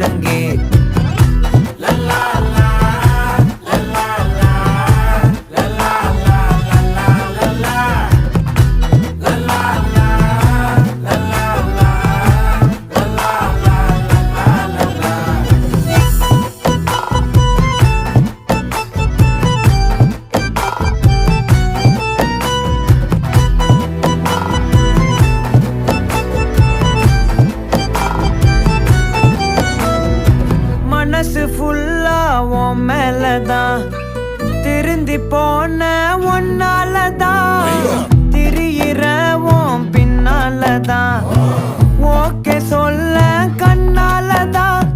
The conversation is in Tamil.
ஒழுங்கே. மனசு ஃபுல்லா உன் மேலதான், திருந்தி போன ஒன்னாலதான், திரியிற உன் பின்னாலதான், ஓகே சொல்ல கண்ணாலதான்,